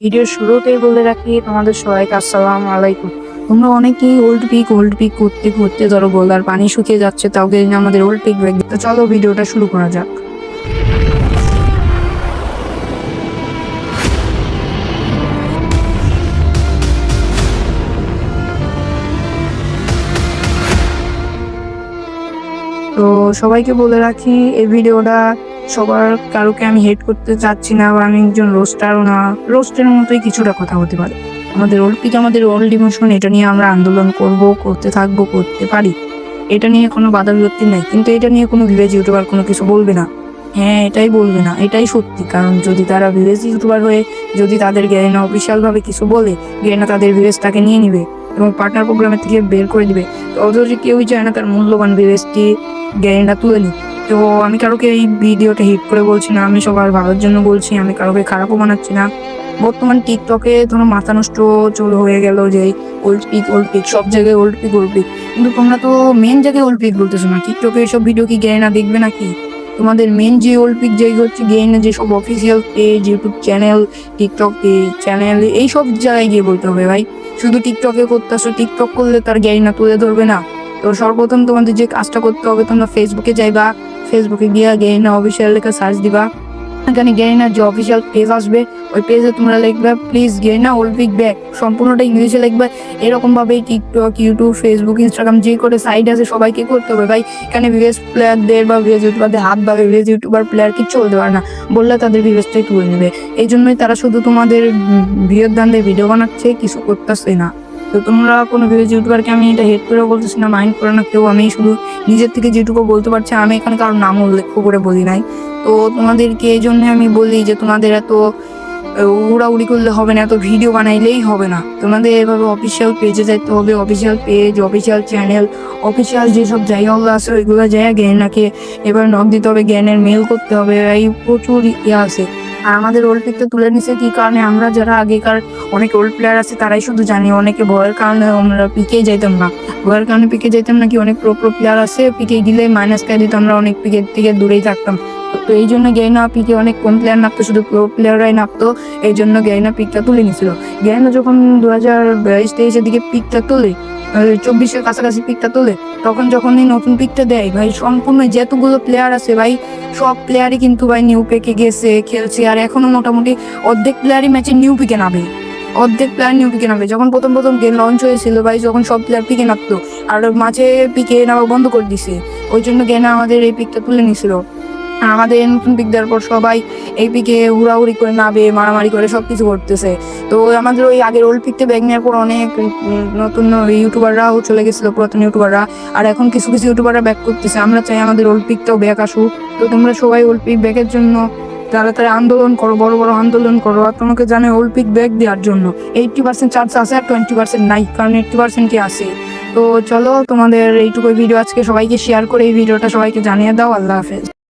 ভিডিওর শুরুতেই বলে রাখি তোমাদের সবাইকে আসসালামু আলাইকুম। তোমরা অনেকেই ওল্ড পিক করতে করতে ধরো গোলার পানি শুকিয়ে যাচ্ছে, তাও আমাদের ওল্ড পিক ব্যাগ। তো চলো ভিডিওটা শুরু করা যাক। তো সবাইকে বলে রাখি, এই ভিডিওটা সবার কারোকে আমি হেট করতে চাচ্ছি না, বা আমি একজন রোস্টারও না। রোস্টের মতোই কিছুটা কথা হতে পারে। আমাদের ওল্ড পিক, আমাদের ওল্ড ইমোশন, এটা নিয়ে আমরা আন্দোলন করতে থাকবো, করতে পারি। এটা নিয়ে কোনো বাধা বিপত্তি নাই, কিন্তু এটা নিয়ে কোনো ভিলেজ ইউটিউবার কোনো কিছু বলবে না। হ্যাঁ, এটাই বলবে না, এটাই সত্যি। কারণ যদি তারা ভিলেজ ইউটিউবার হয়ে যদি তাদের গেরিনা অফিসিয়াল ভাবে কিছু বলে, গেরিনা তাদের ভিলেজটাকে নিয়ে নিবে এবং পার্টনার প্রোগ্রামের থেকে বের করে দিবে। তো অথচ কেউই চায় না তার মূল্যবান ভিলেজটি গেরিনা তুলে নিক। তো আমি কারোকে এই ভিডিওটা হিট করে বলছি না, আমি সবার ভালোর জন্য বলছি, আমি কারোকে খারাপও বানাচ্ছি না। বর্তমান টিকটকে ধরো মাথা নষ্ট চলে হয়ে গেল যে ওল্ড পিক সব জায়গায় ওল্ড পিক, কিন্তু তোমরা তো মেন জায়গায় ওল্ড পিক বলতেছো না। টিকটকে এসব ভিডিও কি গেরিনা দেখবে নাকি? তোমাদের মেন যে ওল্ড পিক জায়গা হচ্ছে গেরিনা যেসব official page, YouTube channel, TikTok channel, এইসব জায়গায় গিয়ে বলতে হবে। ভাই শুধু টিকটকে করতেছো, টিকটক করলে তার গেরিনা তুলে ধরবে না। তো সর্বপ্রথম তোমাদের যে কাজটা করতে হবে, তোমরা ফেসবুকে যাইবা, ফেসবুকে গিয়ে গেরিনা অফিসিয়াল লেখা সার্চ দিবা। এখানে গেরিনার যে অফিসিয়াল পেজ আসবে, ওই পেজে তোমরা লিখবে প্লিজ গেরিনা ওল্ড পিক ব্যাক, সম্পূর্ণটা ইংলিশে লিখবে। এরকম ভাবে টিকটক, ইউটিউব, ফেসবুক, ইনস্টাগ্রাম যে করে সাইট আছে সবাইকে করতে হবে। ভাই এখানে ভিলেজ প্লেয়ারদের বা ভিলেজ ইউটিউবারদের হাত বা ভিলেজ ইউটিউবার প্লেয়ার কিচ্ছু বলতে পারে না, বললে তাদের ভিলেজটাই তুলে নেবে। এই জন্যই তারা শুধু তোমাদের ভিডিওর দান্দে ভিডিও বানাচ্ছে, কিছু করতেছে না। তো তোমরা কোনো ভিলেজ ইউটিউবারকে আমি এটা হেট করে বলতেছি না, মাইন্ড করে না কেউ। আমি শুধু নিজের থেকে যেটুকু বলতে পারছি, আমি এখানে কারোর নাম উল্লেখ করে বলি নাই। তো তোমাদেরকে এই জন্য আমি বলি যে তোমাদের এত উড়াউড়ি করলে হবে না, এত ভিডিও বানাইলেই হবে না। তোমাদের এভাবে অফিসিয়াল পেজে যাইতে হবে, official page, official channel, official যেসব জায়গাগুলো আছে ওইগুলো জায়গা গেরিনাকে এবার নক দিতে হবে, জ্ঞানের মেল করতে হবে। এই প্রচুর ইয়ে আছে। আর আমাদের ওল্ড পিকটা তুলে নিছে কি কারণে? আমরা যারা আগেকার অনেক ওল্ড প্লেয়ার আছে তারাই শুধু জানি। অনেকে ভয়ের কারণে আমরা পিকে যাইতাম না, ভয়ের কারণে পিকে যাইতাম না। কি অনেক প্রো প্লেয়ার আছে, পিকে গেলে মাইনাস করে দিত, আমরা অনেক পিকের থেকে দূরেই থাকতাম। তো এই জন্য গেরিনা পিকে অনেক কম প্লেয়ার নামতো, শুধু প্রো প্লেয়াররাই নামতো। এই জন্য গেরিনা পিকটা তুলে নিছিল। গেরিনা যখন 2022-23-এর দিকে পিকটা তোলে, 24-এর কাছাকাছি পিকটা তোলে, তখন যখন এই নতুন পিকটা দেয়, ভাই সম্পূর্ণ যতগুলো প্লেয়ার আছে ভাই সব প্লেয়ারই কিন্তু ভাই নিউ পিকে গেছে, খেলছে। আর এখনো মোটামুটি অর্ধেক প্লেয়ারই ম্যাচে নিউ পিকে নামে, অর্ধেক প্লেয়ার নিউ পিকে নামে। যখন প্রথম গেম লঞ্চ হয়েছিল ভাই, যখন সব প্লেয়ার পিকে নামতো, আর মাঝে পিকে নামা বন্ধ করে দিছে। ওই জন্য গেনা আমাদের এই পিকটা তুলে নিছিল। আর আমাদের নতুন পিক দেওয়ার পর সবাই এই পিকে হুড়াহুড়ি করে নামে, মারামারি করে সবকিছু করতেছে। তো আমাদের ওই আগের ওল্ড পিকটা ব্যাগ নেওয়ার পর অনেক নতুন ইউটিউবাররাও চলে গেছিল, পুরাতন ইউটিউবাররা। আর এখন কিছু কিছু ইউটিউবাররা ব্যাক করতেছে। আমরা চাই আমাদের ওল্ড পিকটাও ব্যাক আসুক। তো তোমরা সবাই ওল্ড পিক ব্যাকের জন্য তাড়াতাড়ি আন্দোলন করো, বড় বড় আন্দোলন করো। আর তোমাকে জানে ওল্ড পিক ব্যাক দেওয়ার জন্য 80% চান্স আছে, আর 20% নাই, কারণ 80%ই আছে। তো চলো, তোমাদের এইটুকু ভিডিও আজকে সবাইকে শেয়ার করে এই ভিডিওটা সবাইকে জানিয়ে দাও। আল্লাহ হাফেজ।